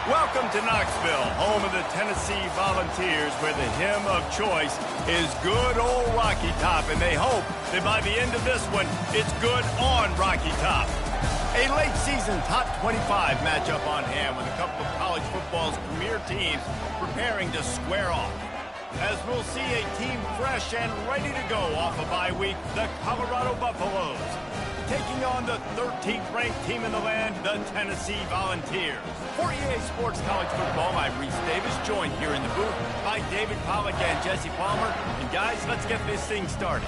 Welcome to Knoxville, home of the Tennessee Volunteers, where the hymn of choice is good old Rocky Top, and they hope that by the end of this one, it's good on Rocky Top. A late season top 25 matchup on hand with a couple of college football's premier teams preparing to square off. As we'll see a team fresh and ready to go off a bye week, the Colorado Buffaloes, taking on the 13th ranked team in the land, the Tennessee Volunteers. For EA Sports College Football, I'm Reese Davis, joined here in the booth by David Pollack and Jesse Palmer. And guys, let's get this thing started.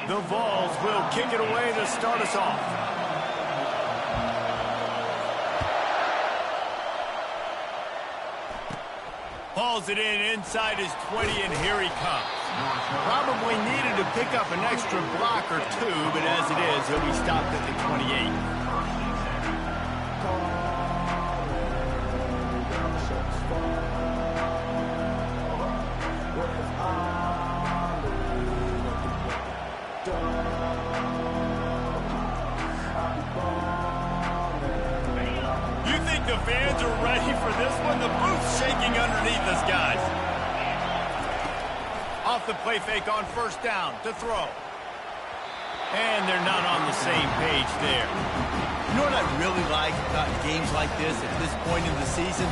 The Vols will kick it away to start us off. Hauls it inside his 20, and here he comes. Probably needed to pick up an extra block or two, but as it is, he'll be stopped at the 28. The fans are ready for this one. The booth's shaking underneath us, guys. Off the play fake on first down to throw. And they're not on the same page there. You know what I really like about games like this at this point in the season?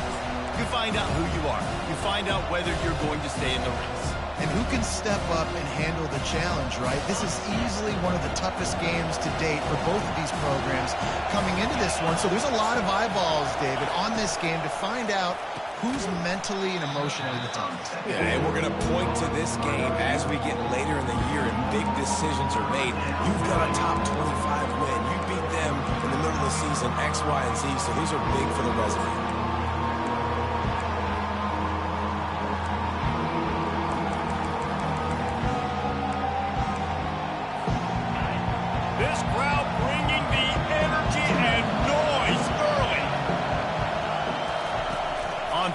You find out who you are. You find out whether you're going to stay in the race. And who can step up and handle the challenge, right? This is easily one of the toughest games to date for both of these programs coming into this one. So there's a lot of eyeballs, David, on this game to find out who's mentally and emotionally the toughest. Yeah, and we're going to point to this game as we get later in the year and big decisions are made. You've got a top 25 win. You beat them in the middle of the season, X, Y, and Z. So these are big for the resume.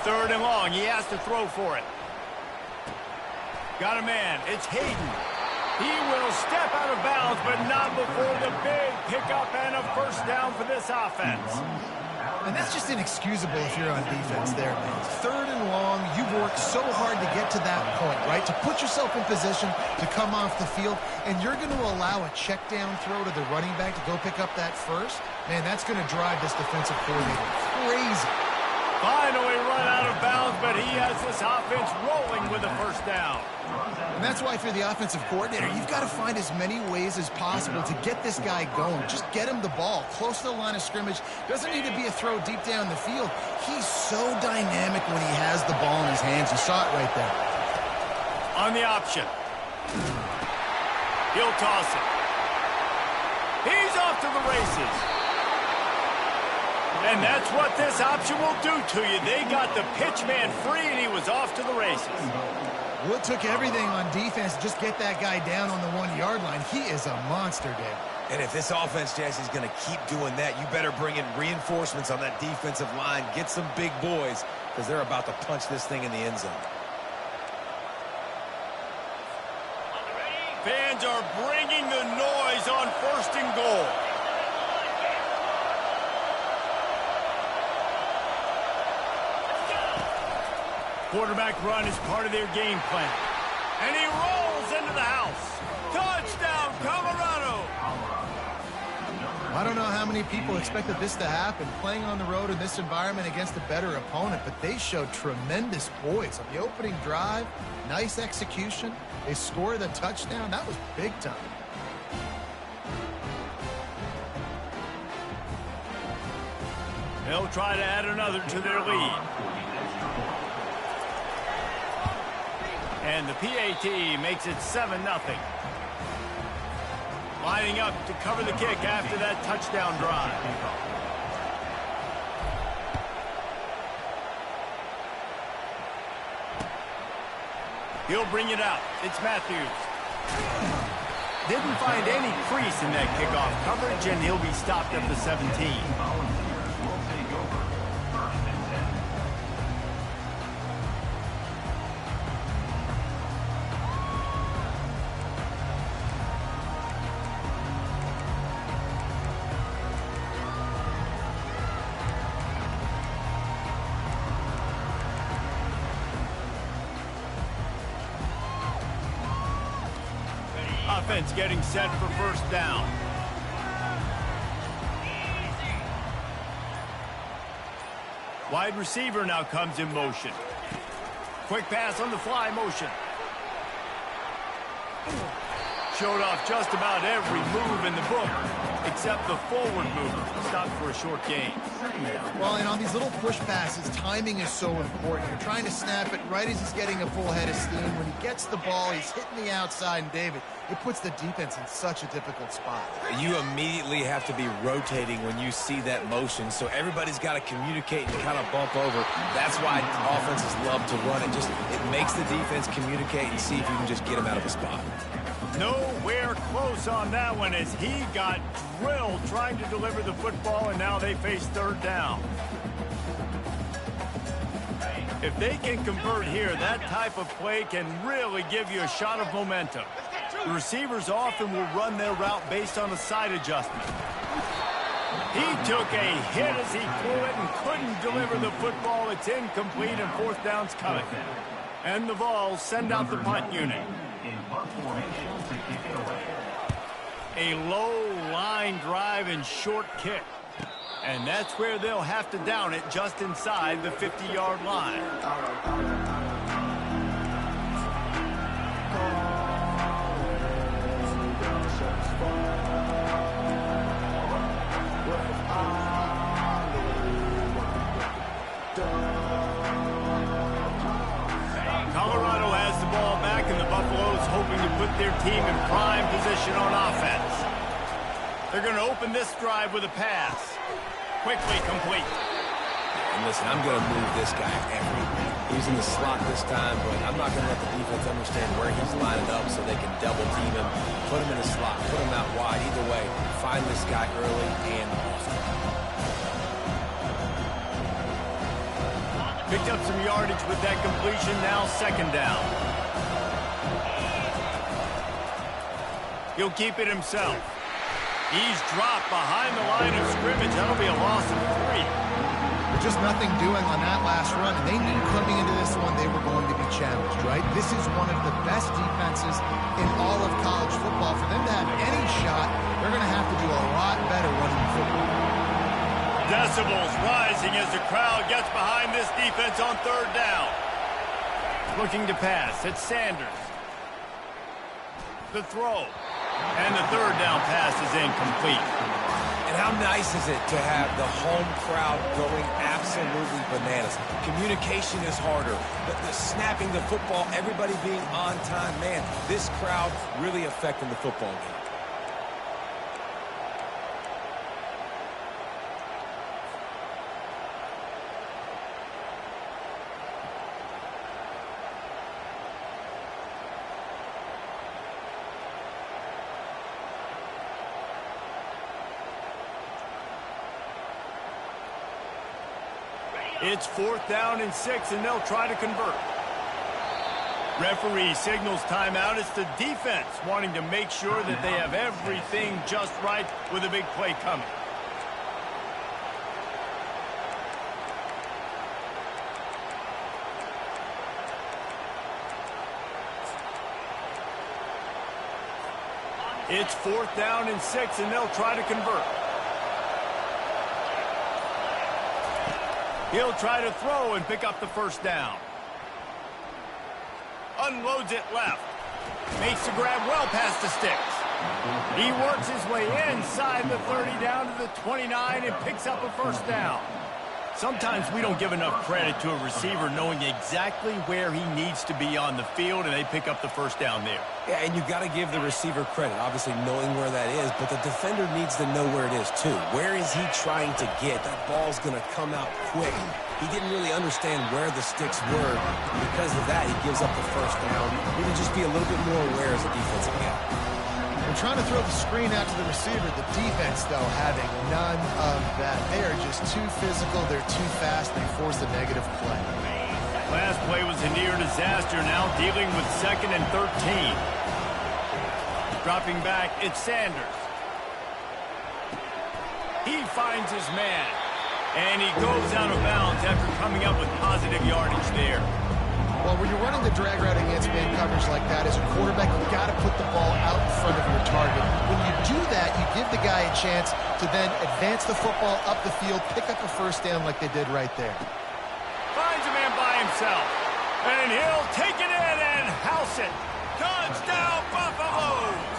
Third and long, he has to throw for it. Got a man, it's Hayden. He will step out of bounds, but not before the big pickup and a first down for this offense. And that's just inexcusable if you're on defense there, man. Third and long, you've worked so hard to get to that point, right? To put yourself in position to come off the field, and you're going to allow a check down throw to the running back to go pick up that first? Man, that's going to drive this defensive coordinator crazy. Finally run out of bounds, but he has this offense rolling with a first down. And that's why if you're the offensive coordinator, you've got to find as many ways as possible to get this guy going. Just get him the ball close to the line of scrimmage. Doesn't need to be a throw deep down the field. He's so dynamic when he has the ball in his hands. You saw it right there. On the option. He'll toss it. He's off to the races. And that's what this option will do to you. They got the pitch man free, and he was off to the races. Well, it took everything on defense to just get that guy down on the 1-yard line. He is a monster, Dave. And if this offense, Jesse, is going to keep doing that, you better bring in reinforcements on that defensive line. Get some big boys, because they're about to punch this thing in the end zone. Fans are bringing the noise on first and goal. Quarterback run is part of their game plan. And he rolls into the house. Touchdown, Colorado! I don't know how many people expected this to happen, playing on the road in this environment against a better opponent, but they showed tremendous poise on the opening drive. Nice execution. They scored a touchdown. That was big time. They'll try to add another to their lead. And the PAT makes it 7-0. Lining up to cover the kick after that touchdown drive. He'll bring it out. It's Matthews. Didn't find any crease in that kickoff coverage, and he'll be stopped at the 17. offense getting set for first down. Wide receiver now comes in motion. Quick pass on the fly motion. Showed off just about every move in the book, except the forward move. Stopped for a short gain. Well, and on these little push passes, timing is so important. You're trying to snap it right as he's getting a full head of steam. When he gets the ball, he's hitting the outside, and David, it puts the defense in such a difficult spot. You immediately have to be rotating when you see that motion, so everybody's got to communicate and kind of bump over. That's why offenses love to run it. It makes the defense communicate and see if you can just get him out of a spot. Nowhere close on that one as he got drilled trying to deliver the football, and now they face third down. If they can convert here, that type of play can really give you a shot of momentum. The receivers often will run their route based on a side adjustment. He took a hit as he threw it and couldn't deliver the football. It's incomplete, and fourth down's coming. And the Vols send out the punt unit. A low line drive and short kick. And that's where they'll have to down it, just inside the 50-yard line. Colorado has the ball back, and the Buffaloes hoping to put their team in prime position on offense. They're going to open this drive with a pass. Quickly complete. And listen, I'm going to move this guy every week. He's in the slot this time, but I'm not going to let the defense understand where he's lining up so they can double team him, put him in the slot, put him out wide. Either way, find this guy early and often. Picked up some yardage with that completion, now second down. He'll keep it himself. He's dropped behind the line of scrimmage. That'll be a loss of 3. Just nothing doing on that last run, and they knew coming into this one they were going to be challenged, right? This is one of the best defenses in all of college football. For them to have any shot, they're going to have to do a lot better running the football. Decibels rising as the crowd gets behind this defense on third down. Looking to pass. It's Sanders. The throw. And the third down pass is incomplete. And how nice is it to have the home crowd going absolutely bananas? Communication is harder, but the snapping the football, everybody being on time, man, this crowd really affecting the football game. It's fourth down and 6, and they'll try to convert. Referee signals timeout. It's the defense wanting to make sure that they have everything just right with a big play coming. It's fourth down and 6, and they'll try to convert. He'll try to throw and pick up the first down. Unloads it left. Makes the grab well past the sticks. He works his way inside the 30 down to the 29 and picks up a first down. Sometimes we don't give enough credit to a receiver knowing exactly where he needs to be on the field, and they pick up the first down there. Yeah, and you got to give the receiver credit, obviously knowing where that is, but the defender needs to know where it is too. Where is he trying to get? That ball's going to come out quick. He didn't really understand where the sticks were. Because of that, he gives up the first down. Need to just be a little bit more aware as a defensive guy. They're trying to throw the screen out to the receiver. The defense, though, having none of that. They are just too physical. They're too fast. They force a negative play. Last play was a near disaster. Now dealing with 2nd and 13. Dropping back, it's Sanders. He finds his man. And he goes out of bounds after coming up with positive yardage there. Well, when you're running the drag route against man coverage like that, as a quarterback, you've got to put the ball out in front of your target. When you do that, you give the guy a chance to then advance the football up the field, pick up a first down like they did right there. Finds a man by himself, and he'll take it in and house it. Touchdown, Buffaloes!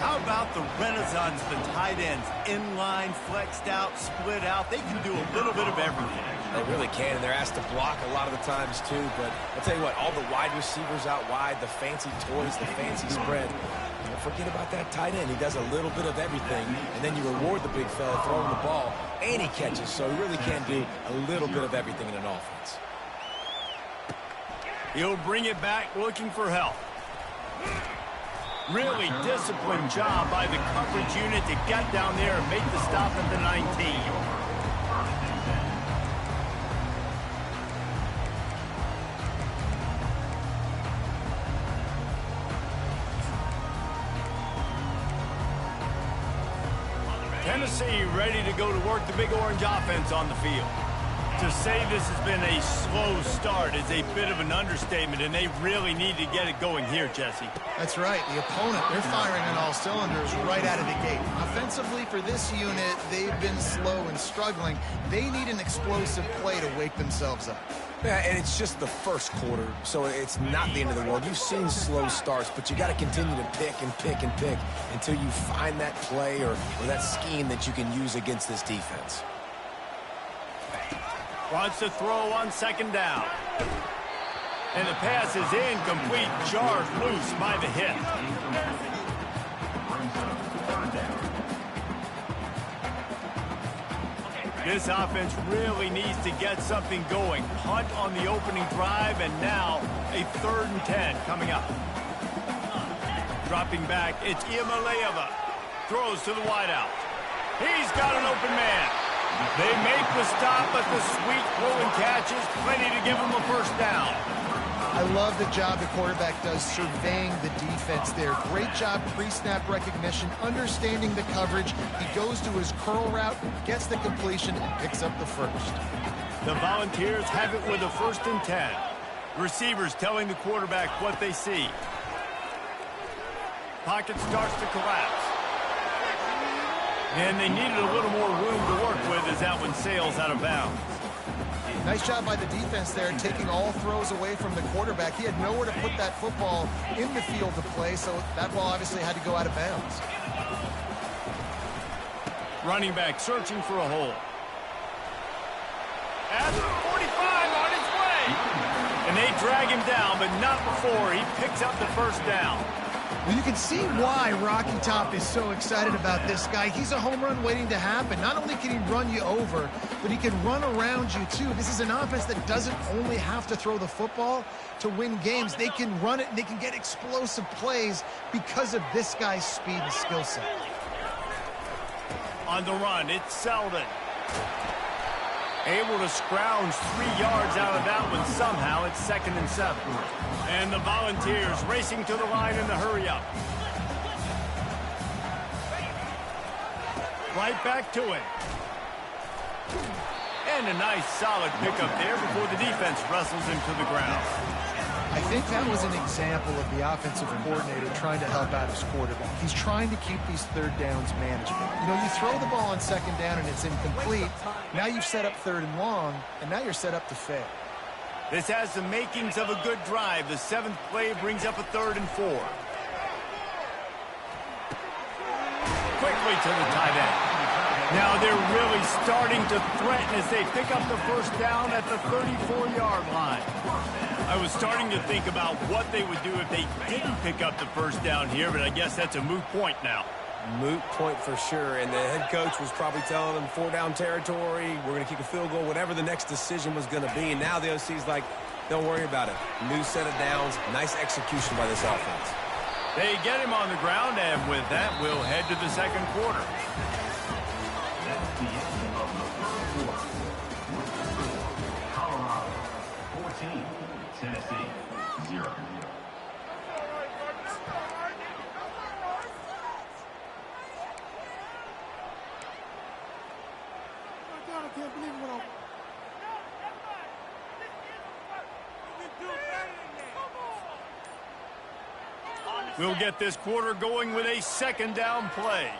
How about the renaissance of the tight ends? Inline, flexed out, split out. They can do a little bit of everything. They really can, and they're asked to block a lot of the times, too. But I'll tell you what, all the wide receivers out wide, the fancy toys, the fancy spread. Don't forget about that tight end. He does a little bit of everything, and then you reward the big fella throwing the ball, and he catches, so he really can do a little bit of everything in an offense. He'll bring it back looking for help. Really disciplined job by the coverage unit to get down there and make the stop at the 19. Tennessee ready to go to work the Big Orange offense on the field. To say this has been a slow start is a bit of an understatement, and they really need to get it going here, Jesse. That's right. The opponent, they're firing on all cylinders right out of the gate. Offensively, for this unit, they've been slow and struggling. They need an explosive play to wake themselves up. Yeah, and it's just the first quarter, so it's not the end of the world. You've seen slow starts, but you got to continue to pick and pick and pick until you find that play or that scheme that you can use against this defense. Wants to throw on second down. And the pass is incomplete, jarred loose by the hit. This offense really needs to get something going. Punt on the opening drive, and now a 3rd and 10 coming up. Dropping back, it's Iamaleava. Throws to the wideout. He's got an open man. They make the stop, but the sweet throw and catch is plenty to give him a first down. I love the job the quarterback does surveying the defense there. Great job pre-snap recognition, understanding the coverage. He goes to his curl route, gets the completion, and picks up the first. The Volunteers have it with a 1st and 10. Receivers telling the quarterback what they see. Pocket starts to collapse. And they needed a little more room to work with as that one sails out of bounds. Nice job by the defense there, taking all throws away from the quarterback. He had nowhere to put that football in the field to play, so that ball obviously had to go out of bounds. Running back searching for a hole. At 45 on his way. And they drag him down, but not before he picks up the first down. Well, you can see why Rocky Top is so excited about this guy. He's a home run waiting to happen. Not only can he run you over, but he can run around you, too. This is an offense that doesn't only have to throw the football to win games. They can run it, and they can get explosive plays because of this guy's speed and skill set. On the run, it's Selden. Able to scrounge 3 yards out of that one somehow. It's 2nd and 7. And the Volunteers racing to the line in the hurry-up. Right back to it. And a nice solid pickup there before the defense wrestles him to the ground. I think that was an example of the offensive coordinator trying to help out his quarterback. He's trying to keep these 3rd downs manageable. You know, you throw the ball on 2nd down and it's incomplete. Now you've set up 3rd and long, and now you're set up to fail. This has the makings of a good drive. The 7th play brings up a 3rd and 4. Quickly to the tight end. Now they're really starting to threaten as they pick up the first down at the 34-yard line. I was starting to think about what they would do if they didn't pick up the first down here, but I guess that's a moot point now. Moot point for sure, and the head coach was probably telling them 4-down territory, we're going to kick a field goal, whatever the next decision was going to be, and now the OC's like, don't worry about it. New set of downs, nice execution by this offense. They get him on the ground, and with that, we'll head to the 2nd quarter. Colorado 14, Tennessee 0. I can't believe what We'll get this quarter going with a second down play.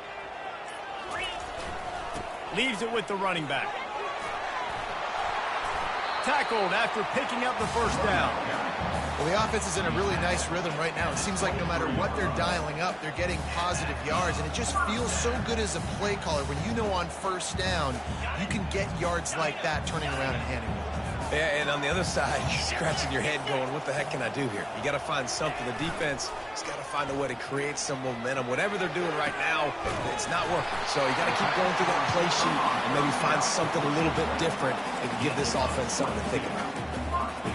Leaves it with the running back. Tackled after picking up the first down. Well, the offense is in a really nice rhythm right now. It seems like no matter what they're dialing up, they're getting positive yards, and it just feels so good as a play caller when you know on first down you can get yards like that turning around and handing it. Yeah, and on the other side, you're scratching your head going, what the heck can I do here? You got to find something. The defense has got to find a way to create some momentum. Whatever they're doing right now, it's not working. So you got to keep going through that play sheet and maybe find something a little bit different and give this offense something to think about.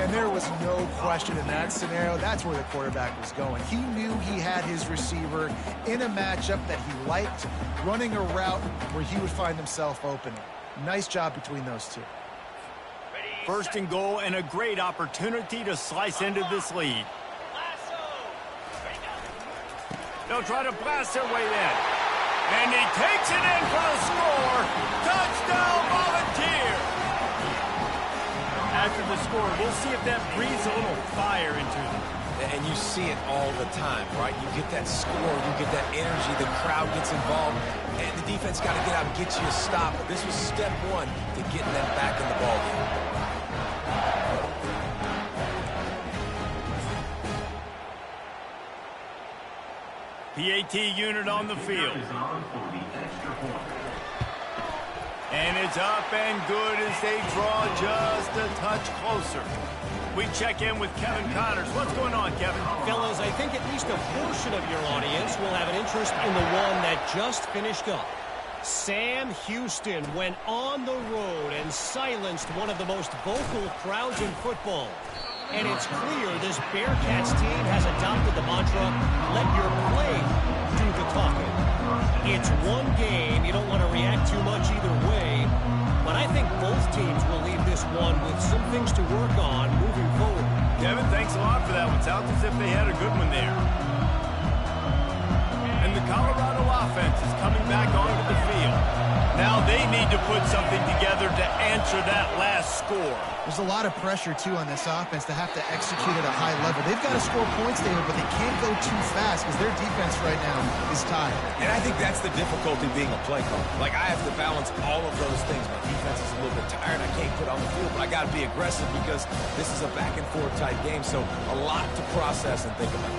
And there was no question in that scenario. That's where the quarterback was going. He knew he had his receiver in a matchup that he liked, running a route where he would find himself open. Nice job between those two. First and goal, and a great opportunity to slice into this lead. They'll try to blast their way in. And he takes it in for the score. Touchdown, Volunteers! After the score, we'll see if that breathes a little fire into them. And you see it all the time, right? You get that score, you get that energy, the crowd gets involved, and the defense got to get out and get you a stop. But this was step one to getting them back in the ballgame. PAT unit on the field. And it's up and good as they draw just a touch closer. We check in with Kevin Connors. What's going on, Kevin? Fellas, I think at least a portion of your audience will have an interest in the one that just finished up. Sam Houston went on the road and silenced one of the most vocal crowds in football. And it's clear this Bearcats team has adopted the mantra, let your play do the talking. It's one game. You don't want to react too much either way. But I think both teams will leave this one with some things to work on moving forward. Kevin, thanks a lot for that one. Sounds as if they had a good one there. And the Colorado offense is coming back onto the field. Now they need to put something together to answer that last score. There's a lot of pressure, too, on this offense to have to execute at a high level. They've got to score points, David, but they can't go too fast because their defense right now is tired. And I think that's the difficulty being a play caller. Like, I have to balance all of those things. My defense is a little bit tired. I can't put on the field, but I got to be aggressive because this is a back-and-forth type game, so a lot to process and think about.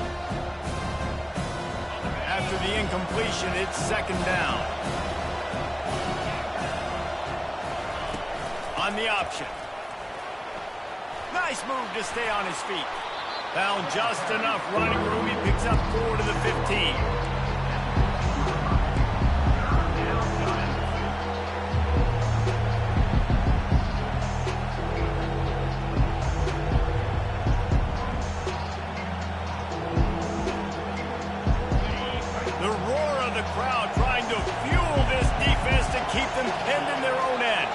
After the incompletion, it's second down. On the option. Nice move to stay on his feet. Found just enough running room. He picks up 4 to the 15. The roar of the crowd trying to fuel this defense to keep them pinned in their own end.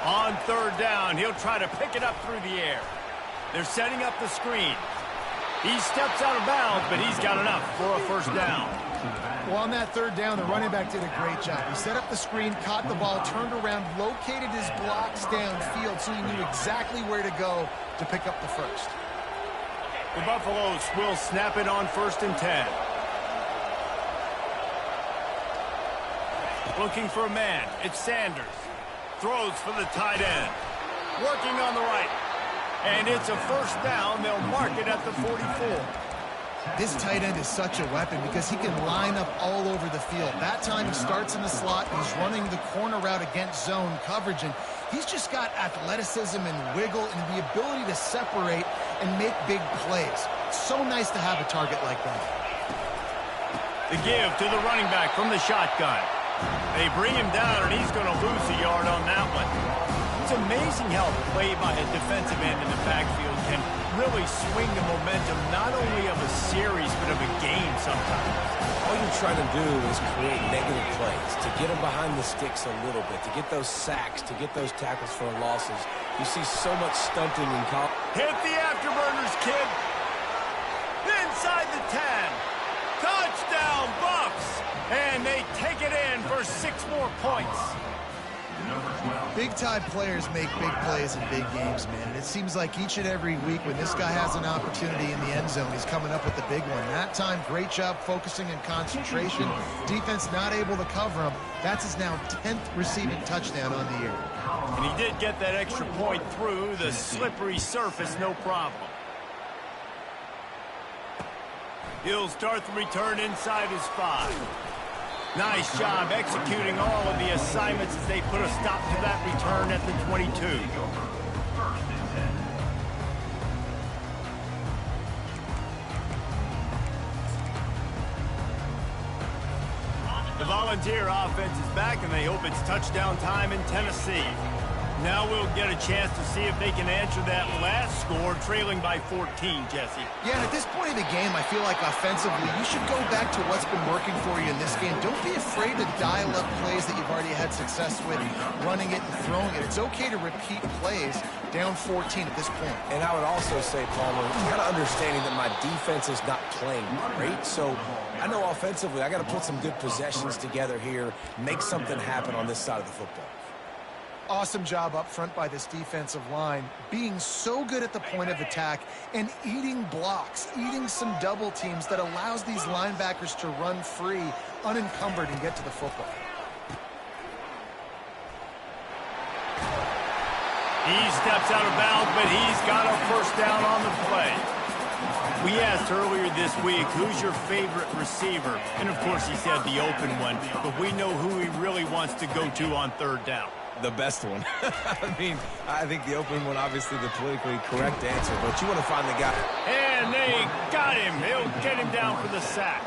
On third down, he'll try to pick it up through the air. They're setting up the screen. He steps out of bounds, but he's got enough for a first down. Well, on that third down, the running back did a great job. He set up the screen, caught the ball, turned around, located his blocks downfield so he knew exactly where to go to pick up the first. The Buffaloes will snap it on 1st and 10. Looking for a man. It's Sanders. Throws for the tight end. Working on the right. And it's a first down. They'll mark it at the 44. This tight end is such a weapon because he can line up all over the field. That time he starts in the slot. He's running the corner route against zone coverage. And he's just got athleticism and wiggle and the ability to separate and make big plays. It's so nice to have a target like that. The give to the running back from the shotgun. They bring him down, and he's going to lose a yard on that one. It's amazing how a play by a defensive end in the backfield can really swing the momentum not only of a series but of a game sometimes. All you're trying to do is create negative plays, to get them behind the sticks a little bit, to get those sacks, to get those tackles for losses. You see so much stunting in college. Hit the afterburners, kid. Inside the 10. Touchdown, Buffs. And they take it in for 6 more points. Big-time players make big plays in big games, man. And it seems like each and every week when this guy has an opportunity in the end zone, he's coming up with the big one. That time, great job focusing and concentration. Defense not able to cover him. That's his now 10th receiving touchdown on the year. And he did get that extra point through the slippery surface, no problem. He'll start the return inside his 5. Nice job executing all of the assignments as they put a stop to that return at the 22. The Volunteer offense is back, and they hope it's touchdown time in Tennessee. Now we'll get a chance to see if they can answer that last score, trailing by 14, Jesse. Yeah, and at this point in the game, I feel like offensively, you should go back to what's been working for you in this game. Don't be afraid to dial up plays that you've already had success with, running it and throwing it. It's okay to repeat plays down 14 at this point. And I would also say, Palmer, kind of understanding that my defense is not playing great, so I know offensively I got to put some good possessions together here, make something happen on this side of the football. Awesome job up front by this defensive line, being so good at the point of attack and eating blocks, eating some double teams that allows these linebackers to run free, unencumbered, and get to the football. He steps out of bounds, but he's got a first down on the play. We asked earlier this week, who's your favorite receiver? And, of course, he said the open one, but we know who he really wants to go to on third down. The best one. I mean, I think the open one, obviously the politically correct answer, but you want to find the guy. And they got him. He'll get him down for the sack.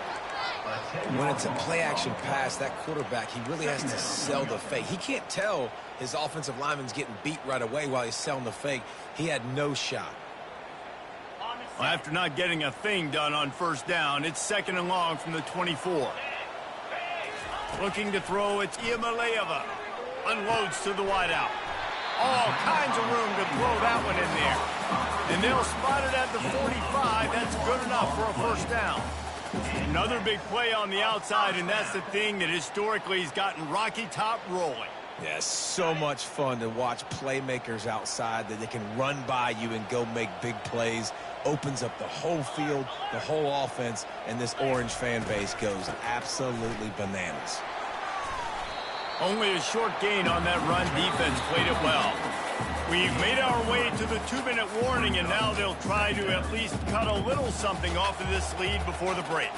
When it's a play-action pass, that quarterback, he really has to sell the fake. He can't tell his offensive lineman's getting beat right away while he's selling the fake. He had no shot. Well, after not getting a thing done on first down, it's 2nd and long from the 24. Looking to throw, it's Iamaleava. Unloads to the wideout. All kinds of room to throw that one in there. And they'll spot it at the 45. That's good enough for a first down. Another big play on the outside, and that's the thing that historically has gotten Rocky Top rolling. Yeah, so much fun to watch playmakers outside that they can run by you and go make big plays. Opens up the whole field, the whole offense, and this Orange fan base goes absolutely bananas. Only a short gain on that run. Defense played it well. We've made our way to the 2-minute warning, and now they'll try to at least cut a little something off of this lead before the break.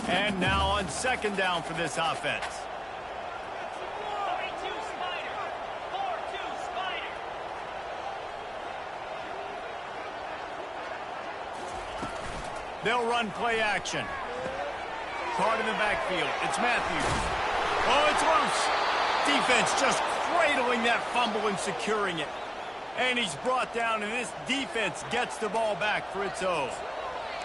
And now on 2nd down for this offense. They'll run play action. Caught in the backfield. It's Matthews. Oh, it's loose. Defense just cradling that fumble and securing it. And he's brought down, and this defense gets the ball back for its own.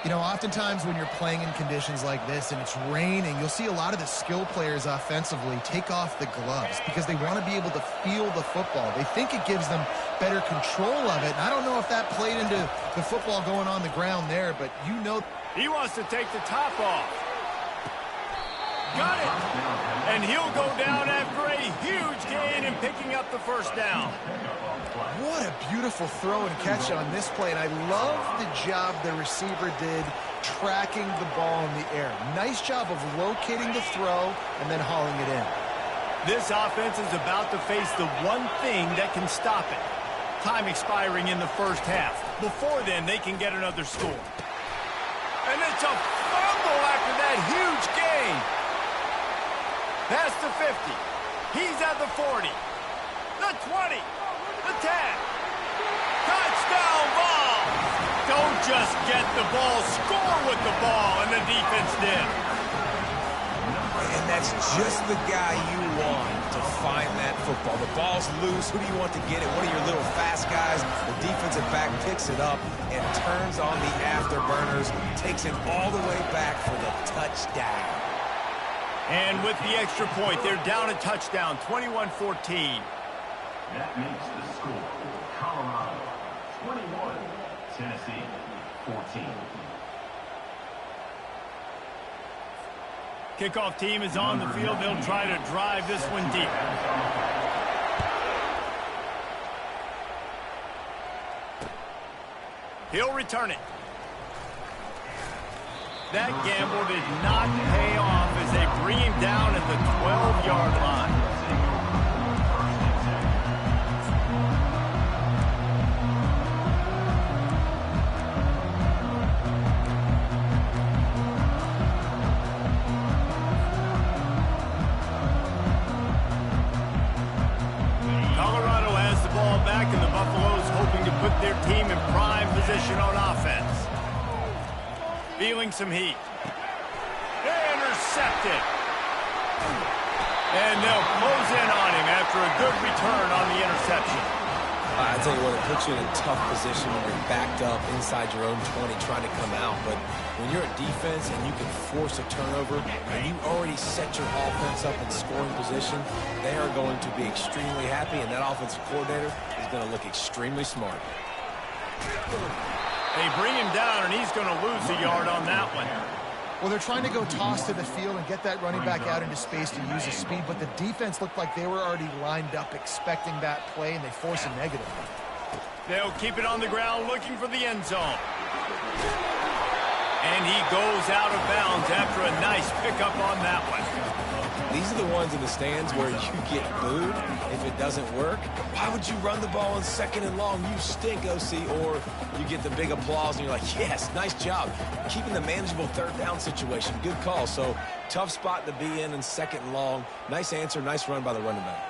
You know, oftentimes when you're playing in conditions like this and it's raining, you'll see a lot of the skill players offensively take off the gloves because they want to be able to feel the football. They think it gives them better control of it. And I don't know if that played into the football going on the ground there, but you know. He wants to take the top off. Got it. And he'll go down after a huge gain and picking up the first down. What a beautiful throw and catch on this play. And I love the job the receiver did tracking the ball in the air. Nice job of locating the throw and then hauling it in. This offense is about to face the one thing that can stop it. Time expiring in the first half. Before then, they can get another score. And it's a fumble after that huge gain. Past the 50. He's at the 40. The 20. The 10. Touchdown ball. Don't just get the ball. Score with the ball. And the defense did. And that's just the guy you want to find that football. The ball's loose. Who do you want to get it? One of your little fast guys. The defensive back picks it up and turns on the afterburners. Takes it all the way back for the touchdown. And with the extra point, they're down a touchdown, 21-14. That makes the score Colorado 21, Tennessee 14. Kickoff team is on the field. They'll try to drive this one deep. He'll return it. That gamble did not pay off as they bring him down at the 12-yard line. Colorado has the ball back, and the Buffaloes hoping to put their team in prime position on offense. Feeling some heat. Intercepted. And they'll close in on him after a good return on the interception. I tell you what, it puts you in a tough position when you're backed up inside your own 20 trying to come out. But when you're at defense and you can force a turnover, and you already set your offense up in scoring position, they are going to be extremely happy, and that offensive coordinator is going to look extremely smart. They bring him down, and he's going to lose a yard on that one. Well, they're trying to go toss to the field and get that running back out into space to use his speed, but the defense looked like they were already lined up expecting that play, and they force a negative. They'll keep it on the ground looking for the end zone. And he goes out of bounds after a nice pickup on that one. These are the ones in the stands where you get booed if it doesn't work. Why would you run the ball on 2nd and long? You stink, OC. Or you get the big applause and you're like, yes, nice job. Keeping the manageable 3rd down situation. Good call. So tough spot to be in 2nd and long. Nice answer, nice run by the running back.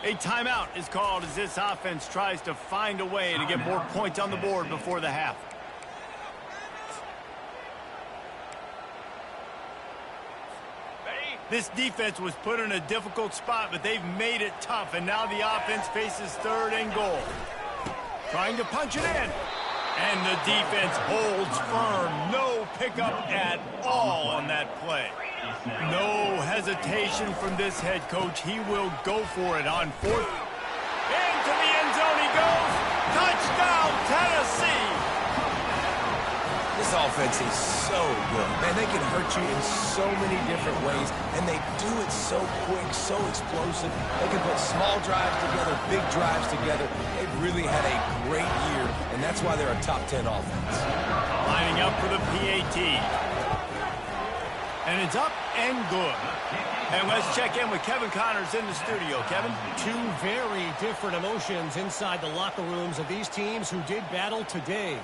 A timeout is called as this offense tries to find a way to get more points on the board before the half. This defense was put in a difficult spot, but they've made it tough, and now the offense faces 3rd and goal. Trying to punch it in. And the defense holds firm. No pickup at all on that play. No hesitation from this head coach. He will go for it on 4th. Into the end zone he goes. Touchdown, Tennessee. This offense is so good. Man, they can hurt you in so many different ways, and they do it so quick, so explosive. They can put small drives together, big drives together. They've really had a great year, and that's why they're a top 10 offense. Lining up for the PAT. And it's up and good. And let's check in with Kevin Connors in the studio. Kevin? Two very different emotions inside the locker rooms of these teams who did battle today.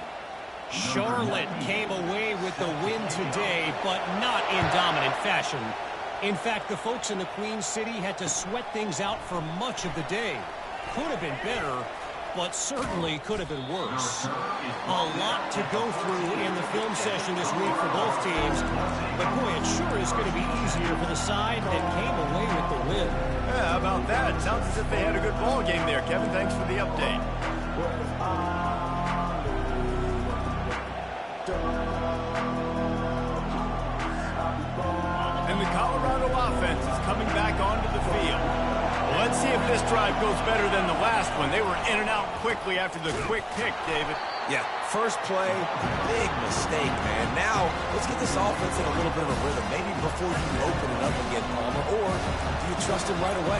Charlotte came away with the win today, but not in dominant fashion. In fact, the folks in the Queen City had to sweat things out for much of the day. Could have been better, but certainly could have been worse. A lot to go through in the film session this week for both teams. But boy, it sure is going to be easier for the side that came away with the win. Yeah, how about that? Sounds as if they had a good ball game there. Kevin, thanks for the update. And the Colorado offense is coming back onto the field. Let's see if this drive goes better than the last one. They were in and out quickly after the quick pick, David. Yeah, first play, big mistake, man. Now, let's get this offense in a little bit of a rhythm. Maybe before you open it up again, Palmer, or do you trust him right away?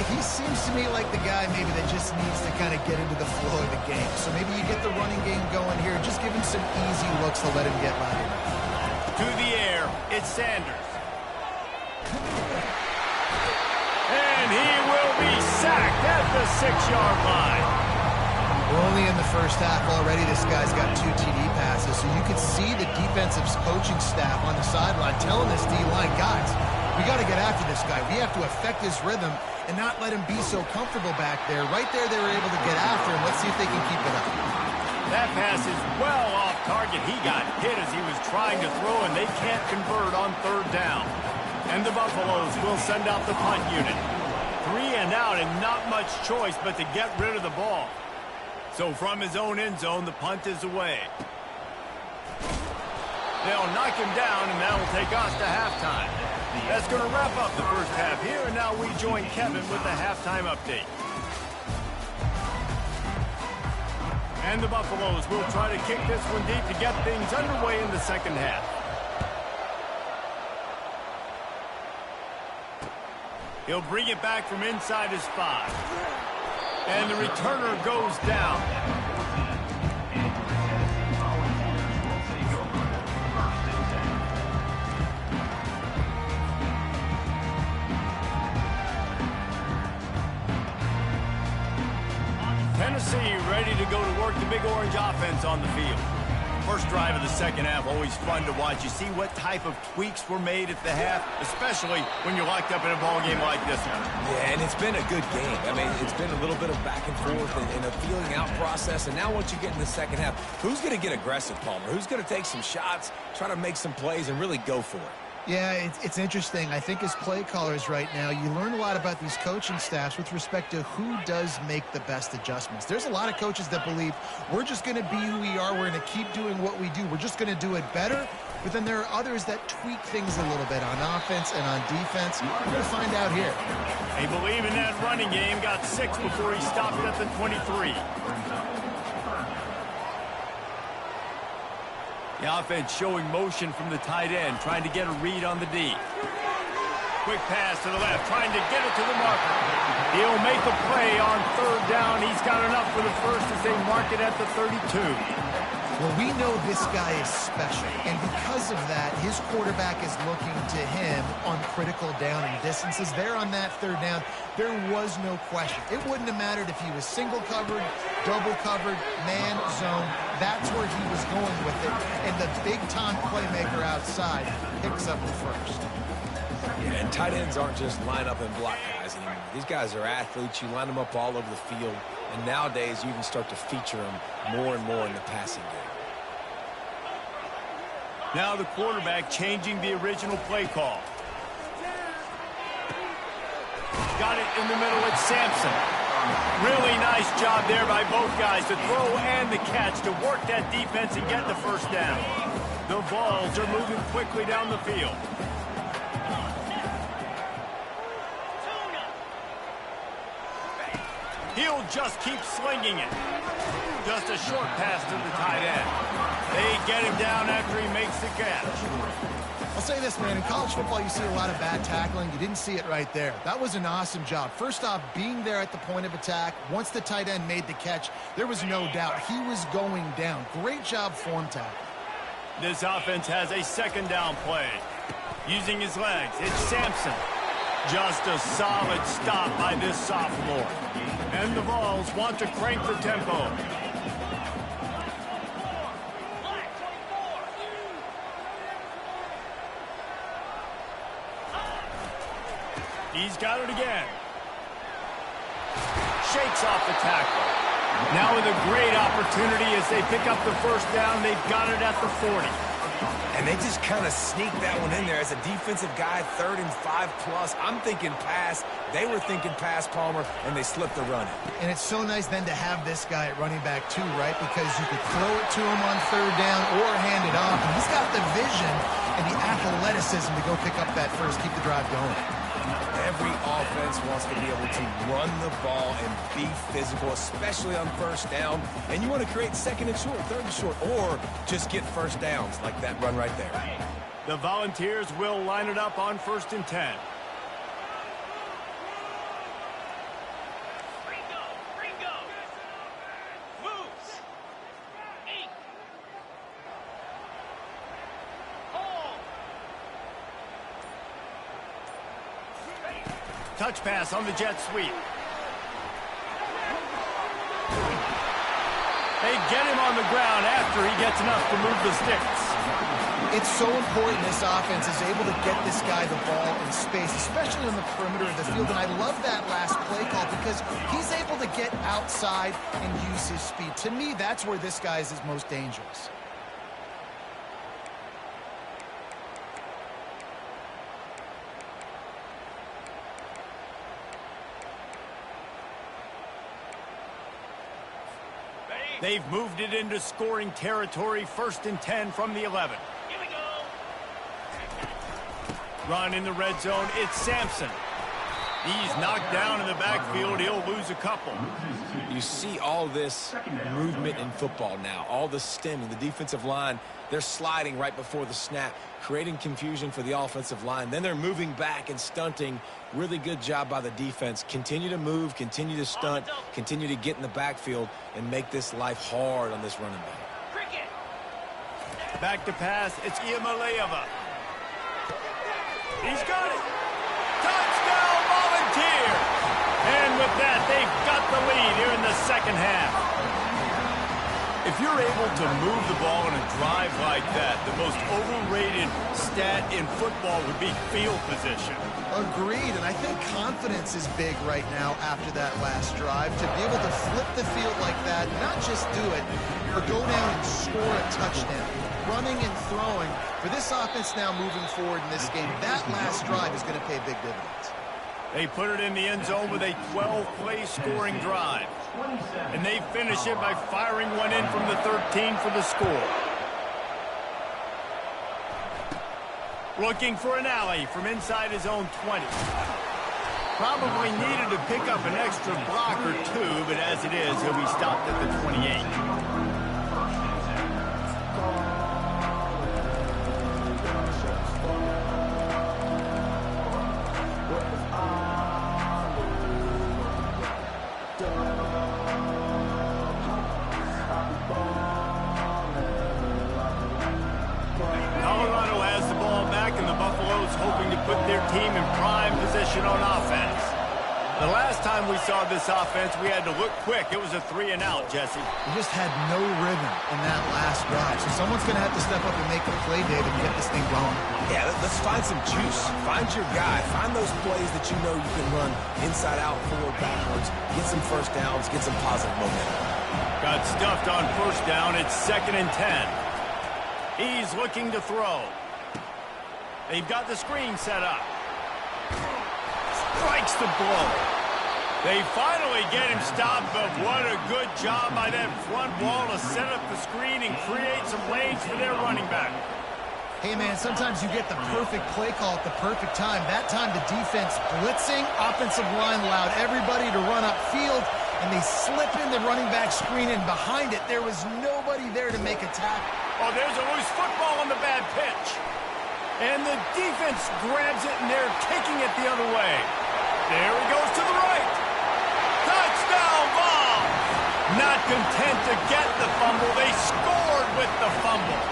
He seems to me like the guy maybe that just needs to kind of get into the flow of the game. So maybe you get the running game going here. Just give him some easy looks to let him get louder. To the air, it's Sanders. And he will be sacked at the 6-yard line. We're only in the first half already. This guy's got 2 TD passes, so you could see the defensive coaching staff on the sideline telling this D-line, guys, we got to get after this guy. We have to affect his rhythm and not let him be so comfortable back there. Right there, they were able to get after him. Let's see if they can keep it up. That pass is well off target. He got hit as he was trying to throw, and they can't convert on 3rd down. And the Buffaloes will send out the punt unit. 3 and out, and not much choice but to get rid of the ball. So from his own end zone, the punt is away. They'll knock him down, and that'll take us to halftime. That's going to wrap up the first half here, and now we join Kevin with the halftime update. And the Buffaloes will try to kick this one deep to get things underway in the second half. He'll bring it back from inside his 5. And the returner goes down. Tennessee ready to go to work the Big Orange offense on the field. First drive of the second half, always fun to watch. You see what type of tweaks were made at the half, especially when you're locked up in a ball game like this one. Yeah, and it's been a good game. I mean, it's been a little bit of back and forth and a feeling out process. And now once you get in the second half, who's going to get aggressive, Palmer? Who's going to take some shots, try to make some plays, and really go for it? Yeah, it's interesting. I think as play callers right now, you learn a lot about these coaching staffs with respect to who does make the best adjustments. There's a lot of coaches that believe we're just going to be who we are. We're going to keep doing what we do. We're just going to do it better. But then there are others that tweak things a little bit on offense and on defense. We're going to find out here. They believe in that running game. Got 6 before he stopped at the 23. The offense showing motion from the tight end, trying to get a read on the D. Quick pass to the left, trying to get it to the marker. He'll make a play on third down. He's got enough for the first as they mark it at the 32. Well, we know this guy is special, and because of that, his quarterback is looking to him on critical down and distances. There on that third down, there was no question. It wouldn't have mattered if he was single covered, double covered, man zone. That's where he was going with it, and the big-time playmaker outside picks up the first. Yeah, and tight ends aren't just line up and block guys anymore. These guys are athletes. You line them up all over the field, and nowadays you can start to feature them more and more in the passing game. Now the quarterback changing the original play call. Got it in the middle. It's Sampson. Really nice job there by both guys to throw and the catch to work that defense and get the first down. The Vols are moving quickly down the field. He'll just keep slinging it. Just a short pass to the tight end. They get him down after he makes the catch. I'll say this, man. In college football, you see a lot of bad tackling. You didn't see it right there. That was an awesome job. First off, being there at the point of attack. Once the tight end made the catch, there was no doubt he was going down. Great job form tackle. This offense has a second down play. Using his legs, it's Sampson. Just a solid stop by this sophomore. And the Vols want to crank the tempo. He's got it again. Shakes off the tackle. Now with a great opportunity as they pick up the first down. They've got it at the 40. And they just kind of sneaked that one in there as a defensive guy, 3rd and 5+. I'm thinking pass. They were thinking pass, Palmer, and they slipped the run. And it's so nice then to have this guy at running back too, right? Because you could throw it to him on third down or hand it off. And he's got the vision and the athleticism to go pick up that first, keep the drive going. Every offense wants to be able to run the ball and be physical, especially on first down. And you want to create 2nd and short, 3rd and short, or just get first downs like that run right there. The Volunteers will line it up on 1st and 10. Touch pass on the jet sweep. They get him on the ground after he gets enough to move the sticks. It's so important this offense is able to get this guy the ball in space, especially on the perimeter of the field. And I love that last play call because he's able to get outside and use his speed. To me, that's where this guy is his most dangerous. They've moved it into scoring territory, 1st and 10 from the 11. Here we go. Run in the red zone, it's Sampson. He's knocked down in the backfield. He'll lose a couple. You see all this movement in football now, all the stemming, the defensive line, they're sliding right before the snap, creating confusion for the offensive line. Then they're moving back and stunting. Really good job by the defense. Continue to move, continue to stunt, continue to get in the backfield and make this life hard on this running back. Back to pass, it's Iamaleava. He's got it. Touchdown, Volunteers! And with that, they've got the lead here in the second half. If you're able to move the ball in a drive like that, the most overrated stat in football would be field position. Agreed, and I think confidence is big right now after that last drive. To be able to flip the field like that, not just do it, but go down and score a touchdown. Running and throwing. For this offense now moving forward in this game, that last drive is going to pay big dividends. They put it in the end zone with a 12-play scoring drive. And they finish it by firing one in from the 13 for the score. Looking for an alley from inside his own 20. Probably needed to pick up an extra block or two, but as it is, he'll be stopped at the 28. Hoping to put their team in prime position on offense. The last time we saw this offense, we had to look quick. It was a 3-and-out, Jesse. We just had no rhythm in that last drive. So someone's going to have to step up and make the play, David, and get this thing going. Yeah, let's find some juice. Find your guy. Find those plays that you know you can run inside out, forward, backwards. Get some first downs. Get some positive momentum. Got stuffed on first down. It's 2nd and 10. He's looking to throw. They've got the screen set up. Strikes the blow. They finally get him stopped, but what a good job by that front wall to set up the screen and create some lanes for their running back. Hey, man, sometimes you get the perfect play call at the perfect time. That time the defense blitzing, offensive line allowed everybody to run upfield, and they slip in the running back screen, and behind it, there was nobody there to make a tackle. Oh, there's a loose football on the bad pitch. And the defense grabs it, and they're kicking it the other way. There he goes to the right. Touchdown ball. Not content to get the fumble, they scored with the fumble.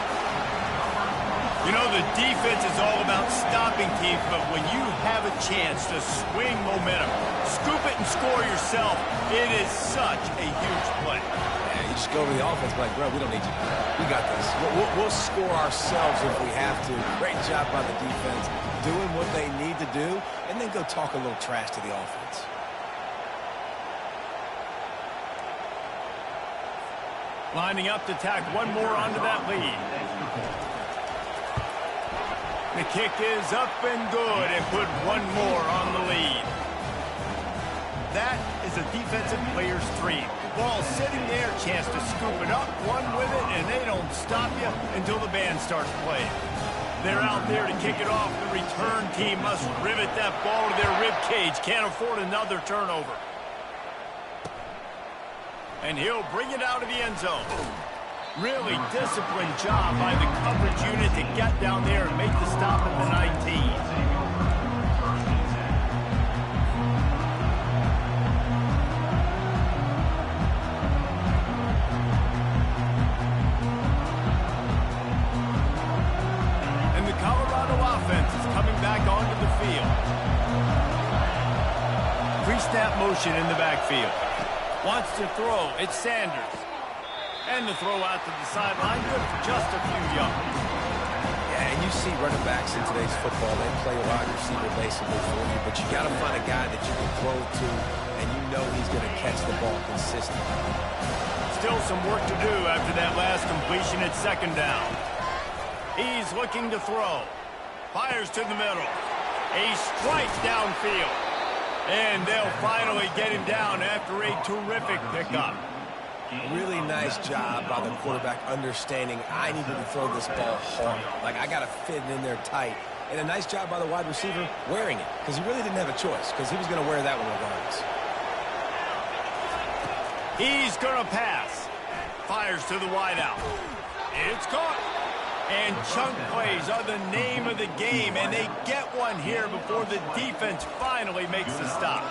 You know, the defense is all about stopping teams, but when you have a chance to swing momentum, scoop it and score yourself, it is such a huge play. Yeah, you just go to the offense like, bro, we don't need you. We got this. We'll score ourselves if we have to. Great job by the defense, doing what they need to do, and then go talk a little trash to the offense. Lining up to tack one more onto that lead. The kick is up and good and put one more on the lead. That is a defensive player's dream. Ball sitting there, chance to scoop it up, one with it, and they don't stop you until the band starts playing. They're out there to kick it off. The return team must rivet that ball to their rib cage. Can't afford another turnover. And he'll bring it out of the end zone. Really disciplined job by the coverage unit to get down there and make the stop at the 19. Onto the field. Pre-snap motion in the backfield. Wants to throw. It's Sanders. And the throw out to the sideline. Good for just a few yards. Yeah, and you see running backs in today's football. They play a wide receiver basically for you, but you got to find a guy that you can throw to, and you know he's going to catch the ball consistently. Still some work to do after that last completion at 2nd down. He's looking to throw. Fires to the middle. A strike downfield. And they'll finally get him down after a terrific pickup. Really nice job by the quarterback understanding I needed to throw this ball hard. Like, I got to fit it in there tight. And a nice job by the wide receiver wearing it, because he really didn't have a choice, because he was going to wear that one regardless. He's going to pass. Fires to the wideout. It's caught. And chunk plays are the name of the game, and they get one here before the defense finally makes the stop.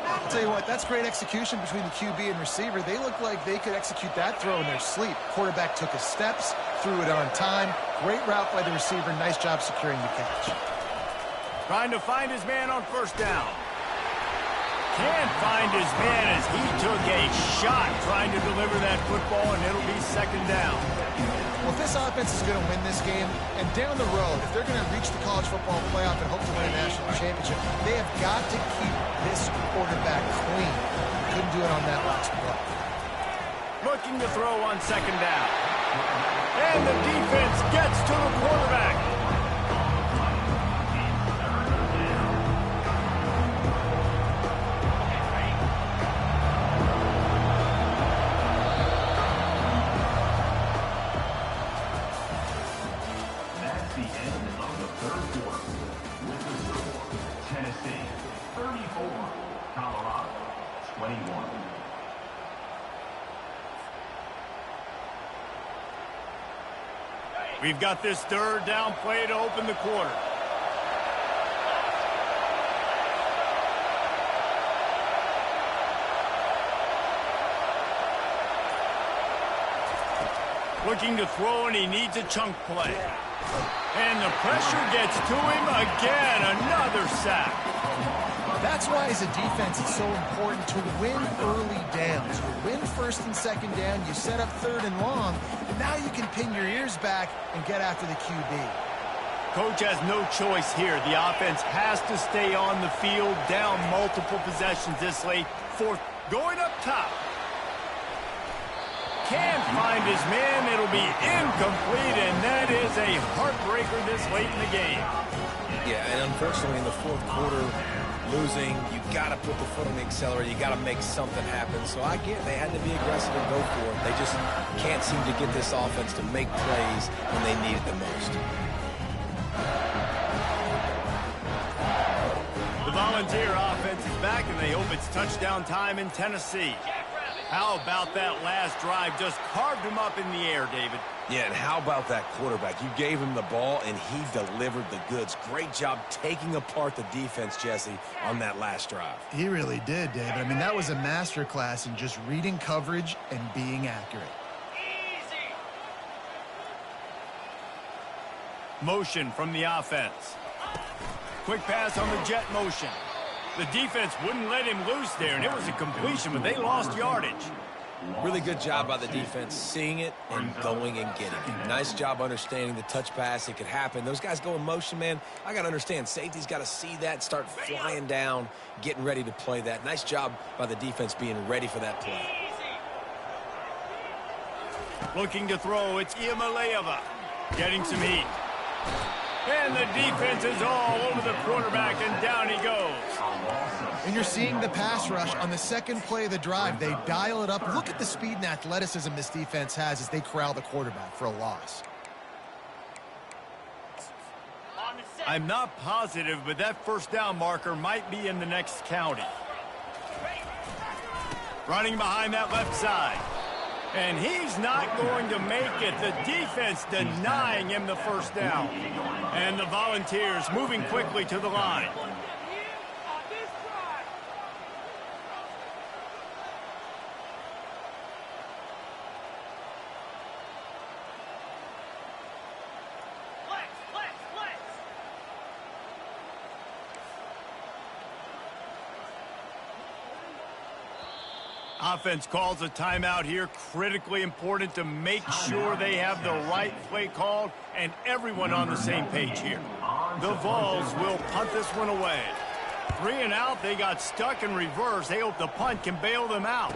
I'll tell you what, that's great execution between the QB and receiver. They look like they could execute that throw in their sleep. Quarterback took his steps, threw it on time. Great route by the receiver. Nice job securing the catch. Trying to find his man on first down. Can't find his man as he took a shot trying to deliver that football, and it'll be second down. Well, if this offense is going to win this game, and down the road, if they're going to reach the college football playoff and hope to win a national championship, they have got to keep this quarterback clean. Couldn't do it on that last play. Looking to throw on second down. And the defense gets to the quarterback. We've got this third down play to open the quarter. Looking to throw, and he needs a chunk play. And the pressure gets to him again. Another sack. That's why, as a defense, it's so important to win early downs. You win first and second down, you set up third and long, and now you can pin your ears back and get after the QB. Coach has no choice here. The offense has to stay on the field, down multiple possessions this late. Fourth, going up top. Can't find his man. It'll be incomplete, and that is a heartbreaker this late in the game. Yeah, and unfortunately in the fourth quarter, losing, you got to put the foot on the accelerator. You got to make something happen. So I get they had to be aggressive and go for it. They just can't seem to get this offense to make plays when they need it the most. The Volunteer offense is back, and they hope it's touchdown time in Tennessee. How about that last drive? Just carved him up in the air, David. Yeah, and how about that quarterback? You gave him the ball, and he delivered the goods. Great job taking apart the defense, Jesse, on that last drive. He really did, David. I mean, that was a masterclass in just reading coverage and being accurate. Motion from the offense. Quick pass on the jet motion. The defense wouldn't let him loose there, and it was a completion, but they lost yardage. Really good job by the defense, seeing it and going and getting it. Nice job understanding the touch pass. It could happen. Those guys go in motion, man. I got to understand, safety's got to see that, start flying down, getting ready to play that. Nice job by the defense being ready for that play. Looking to throw, it's Iamaleava. Getting some heat. And the defense is all over the quarterback, and down he goes. And you're seeing the pass rush on the second play of the drive. They dial it up. Look at the speed and athleticism this defense has as they corral the quarterback for a loss. I'm not positive, but that first down marker might be in the next county. Running behind that left side. And he's not going to make it. The defense denying him the first down. And the Volunteers moving quickly to the line. Offense calls a timeout here. Critically important to make sure they have the right play called and everyone on the same page here. The Vols will punt this one away. 3 and out. They got stuck in reverse. They hope the punt can bail them out.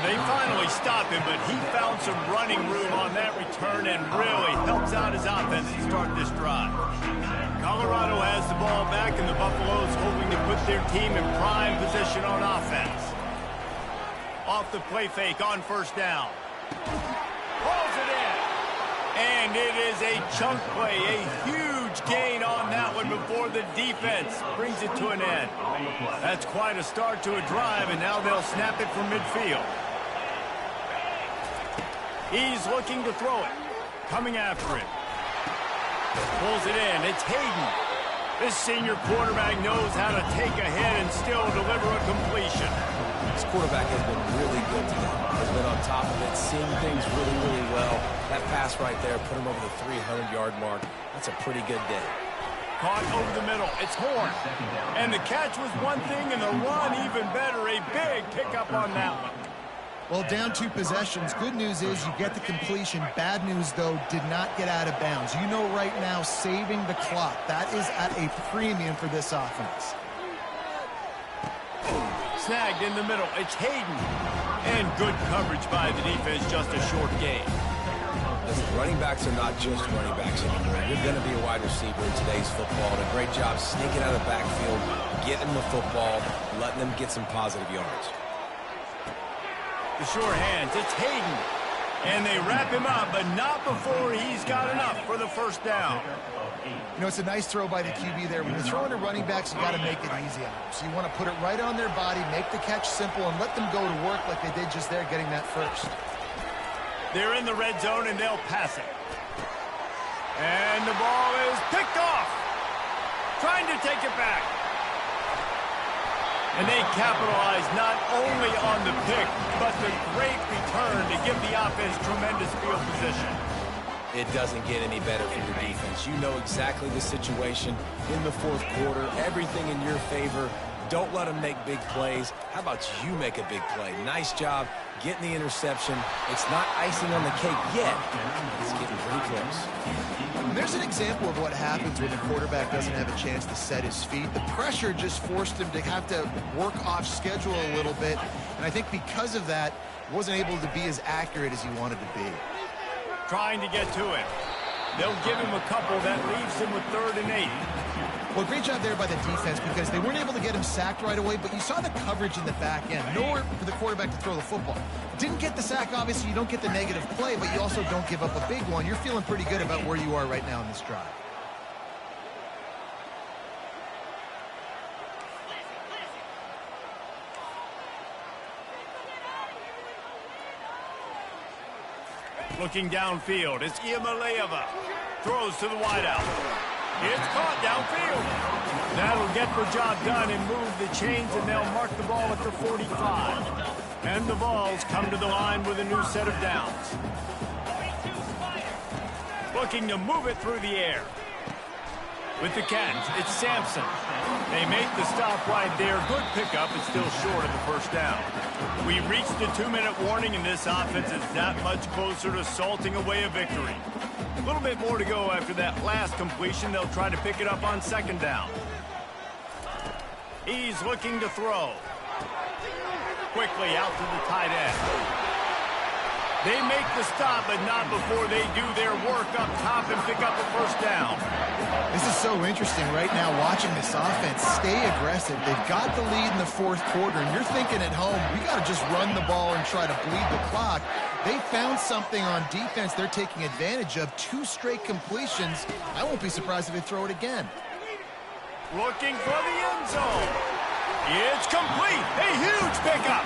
They finally stopped him, but he found some running room on that return and really helps out his offense to start this drive. Colorado has the ball back, and the Buffaloes hoping to put their team in prime position on offense. Off off the play fake on first down. Pulls it in. And it is a chunk play, a huge gain on that one before the defense brings it to an end. That's quite a start to a drive, and now they'll snap it from midfield. He's looking to throw it. Coming after it. Pulls it in. It's Hayden. This senior quarterback knows how to take a hit and still deliver a completion. This quarterback has been really good today. Has been on top of it, seeing things really, really well. That pass right there put him over the 300-yard mark. That's a pretty good day. Caught over the middle. It's Horn. And the catch was one thing, and the run even better. A big pickup on that one. Well, down 2 possessions. Good news is you get the completion. Bad news, though, did not get out of bounds. You know right now, saving the clock. That is at a premium for this offense. Snagged in the middle. It's Hayden. And good coverage by the defense. Just a short gain. Listen, running backs are not just running backs anymore. You're going to be a wide receiver in today's football. And a great job sneaking out of the backfield, getting the football, letting them get some positive yards. The sure hands. It's Hayden. And they wrap him up, but not before he's got enough for the first down. You know, it's a nice throw by the QB there. When you're throwing to running backs, you got to make it easy on them. So you want to put it right on their body, make the catch simple, and let them go to work like they did just there, getting that first. They're in the red zone, and they'll pass it. And the ball is picked off. Trying to take it back. And they capitalize not only on the pick, but the great return to give the offense tremendous field position. It doesn't get any better for your defense. You know exactly the situation in the fourth quarter. Everything in your favor. Don't let them make big plays. How about you make a big play? Nice job getting the interception. It's not icing on the cake yet. It's getting pretty close. There's an example of what happens when the quarterback doesn't have a chance to set his feet. The pressure just forced him to have to work off schedule a little bit. And I think because of that, wasn't able to be as accurate as he wanted to be. Trying to get to it. They'll give him a couple. That leaves him with 3rd and 8. Well, great job there by the defense because they weren't able to get him sacked right away, but you saw the coverage in the back end. Nowhere for the quarterback to throw the football. Didn't get the sack, obviously. You don't get the negative play, but you also don't give up a big one. You're feeling pretty good about where you are right now in this drive. Looking downfield, it's Iamaleava. Throws to the wideout. It's caught downfield. That'll get the job done and move the chains, and they'll mark the ball at the 45. And the Vols come to the line with a new set of downs. Looking to move it through the air. With the catch, it's Sampson. They make the stop right there. Good pickup, but still short of the first down. We reached the 2-minute warning, and this offense is that much closer to salting away a victory. A little bit more to go after that last completion. They'll try to pick it up on 2nd down. He's looking to throw. Quickly out to the tight end. They make the stop, but not before they do their work up top and pick up a first down. This is so interesting right now, watching this offense stay aggressive. They've got the lead in the 4th quarter, and you're thinking at home, we got to just run the ball and try to bleed the clock. They found something on defense they're taking advantage of. 2 straight completions. I won't be surprised if they throw it again. Looking for the end zone. It's complete. A huge pickup.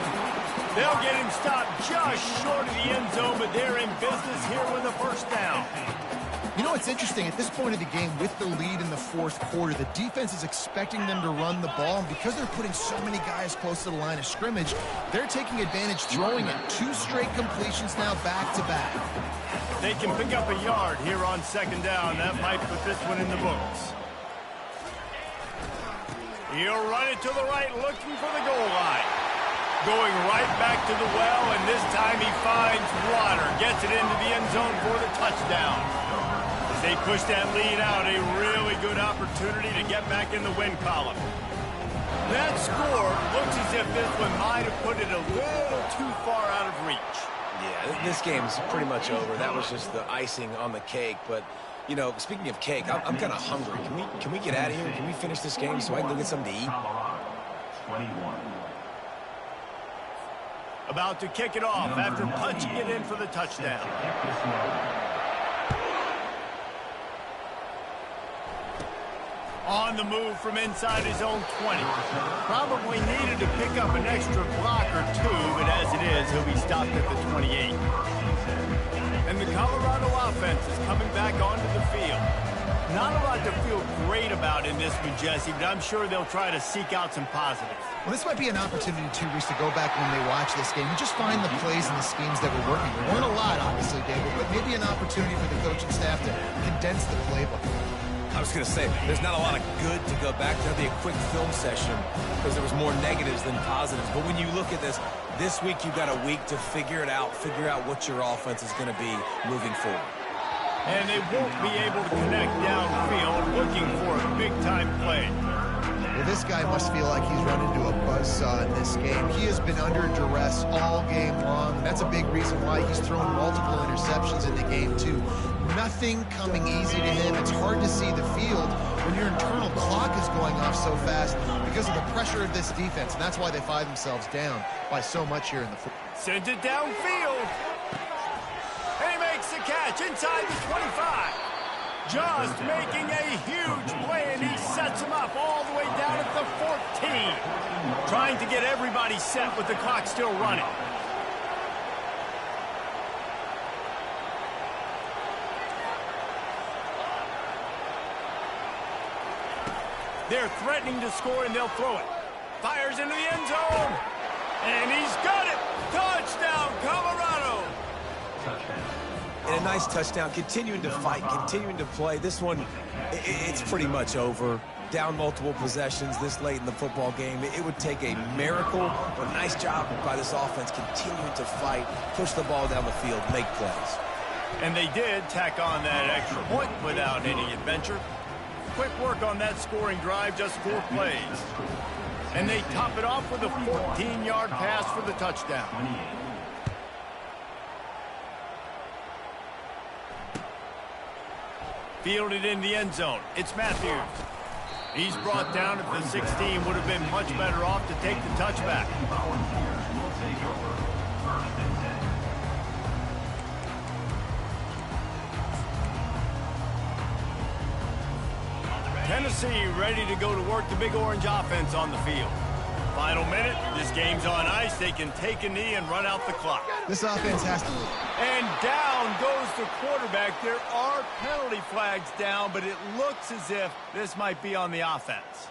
They'll get him stopped just short of the end zone, but they're in business here with a first down. You know what's interesting? At this point of the game, with the lead in the 4th quarter, the defense is expecting them to run the ball. And because they're putting so many guys close to the line of scrimmage, they're taking advantage, throwing it. 2 straight completions now back-to-back. They can pick up a yard here on 2nd down. That might put this one in the books. He'll run it to the right, looking for the goal line. Going right back to the well, and this time he finds water. Gets it into the end zone for the touchdown. As they push that lead out, a really good opportunity to get back in the win column. That score looks as if this one might have put it a little too far out of reach. Yeah, this game's pretty much over. That was just the icing on the cake, but... You know, speaking of cake, I'm kind of hungry. Can we get out of here? Can we finish this game so I can go get something to eat? 21. About to kick it off after punching it in for the touchdown. On the move from inside his own 20. Probably needed to pick up an extra block or two, but as it is, he'll be stopped at the 28. And the Colorado offense is coming back onto the field. Not a lot to feel great about in this one, Jesse, but I'm sure they'll try to seek out some positives. Well, this might be an opportunity, too, Reese, to go back when they watch this game and just find the plays and the schemes that were working. There weren't a lot, obviously, David, but maybe an opportunity for the coaching staff to condense the playbook. I was going to say, there's not a lot of good to go back to. There'll be a quick film session because there was more negatives than positives. But when you look at this week you've got a week to figure it out, figure out what your offense is going to be moving forward. And they won't be able to connect downfield looking for a big-time play. Well, this guy must feel like he's run into a buzzsaw in this game. He has been under duress all game long, and that's a big reason why he's thrown multiple interceptions in the game, too. Nothing coming easy to him. It's hard to see the field when your internal clock is going off so fast because of the pressure of this defense, and that's why they find themselves down by so much here in the fourth. Sends it downfield. And he makes the catch inside the 25. Just making a huge play, and he sets him up all the way down at the 14. Trying to get everybody set with the clock still running. They're threatening to score, and they'll throw it. Fires into the end zone. And he's got it. Touchdown, Colorado. And a nice touchdown, continuing to fight, continuing to play. This one, it's pretty much over. Down multiple possessions this late in the football game. It would take a miracle, but a nice job by this offense continuing to fight, push the ball down the field, make plays. And they did tack on that extra point without any adventure. Quick work on that scoring drive, just 4 plays. And they top it off with a 14-yard pass for the touchdown. Fielded in the end zone. It's Matthews. He's brought down at the 16. Would have been much better off to take the touchback. Tennessee ready to go to work the Big Orange offense on the field. Final minute. This game's on ice. They can take a knee and run out the clock. This offense has to move. And down goes the quarterback. There are penalty flags down, but it looks as if this might be on the offense.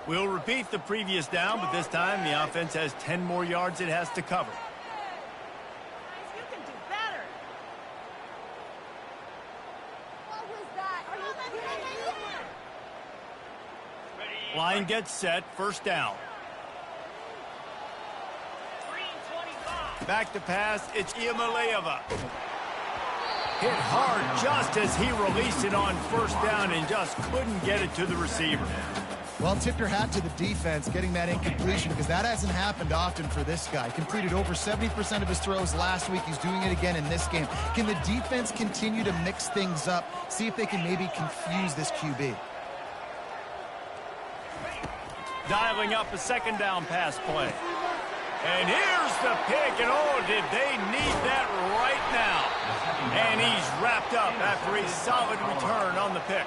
We'll repeat the previous down, but this time the offense has 10 more yards it has to cover. You can do better. What was that? Line gets set. First down. Back to pass. It's Iamaleava. Hit hard just as he released it on first down and just couldn't get it to the receiver. Well, tip your hat to the defense getting that incompletion because that hasn't happened often for this guy. Completed over 70% of his throws last week. He's doing it again in this game. Can the defense continue to mix things up? See if they can maybe confuse this QB. Dialing up a second down pass play. And here's the pick, and oh, did they need that right now. And he's wrapped up after a solid return on the pick.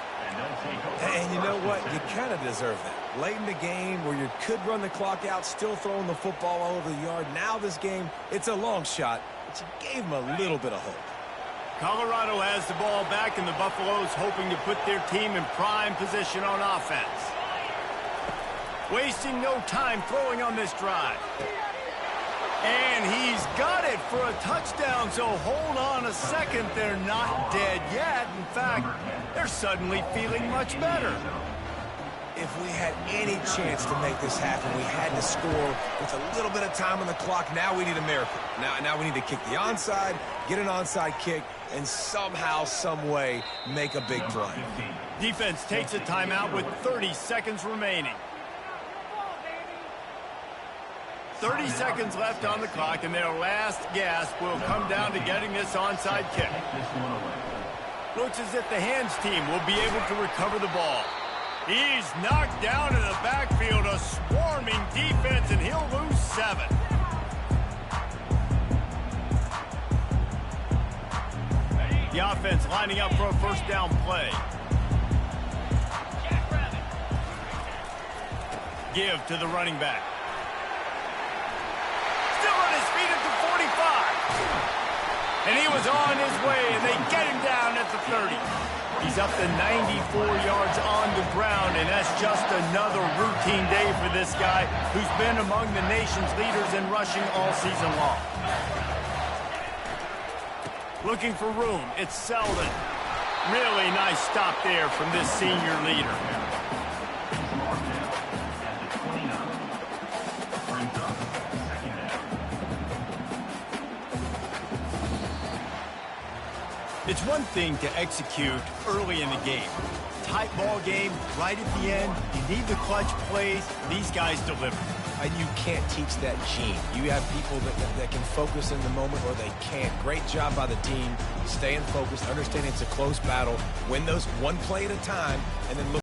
And you know what? You kind of deserve that. Late in the game where you could run the clock out, still throwing the football all over the yard. Now this game, it's a long shot, but you gave him a little bit of hope. Colorado has the ball back, and the Buffaloes hoping to put their team in prime position on offense. Wasting no time throwing on this drive. And he's got it for a touchdown, so hold on a second. They're not dead yet. In fact, they're suddenly feeling much better. If we had any chance to make this happen, we had to score with a little bit of time on the clock. Now we need a miracle. Now we need to kick the onside, get an onside kick, and somehow, some way, make a big play. Defense takes a timeout with 30 seconds remaining. 30 seconds left on the clock, and their last gasp will come down to getting this onside kick. Looks as if the hands team will be able to recover the ball. He's knocked down in the backfield, a swarming defense, and he'll lose 7. offense lining up for a first down play. Give to the running back. Still on his feet at the 45. And he was on his way, and they get him down at the 30. He's up to 94 yards on the ground, and that's just another routine day for this guy who's been among the nation's leaders in rushing all season long. Looking for room, it's Selden. Really nice stop there from this senior leader. It's one thing to execute early in the game. Tight ball game, right at the end. You need the clutch plays. These guys deliver. You can't teach that gene. You have people that can focus in the moment or they can't. Great job by the team, staying focused, understanding it's a close battle, win those one play at a time, and then look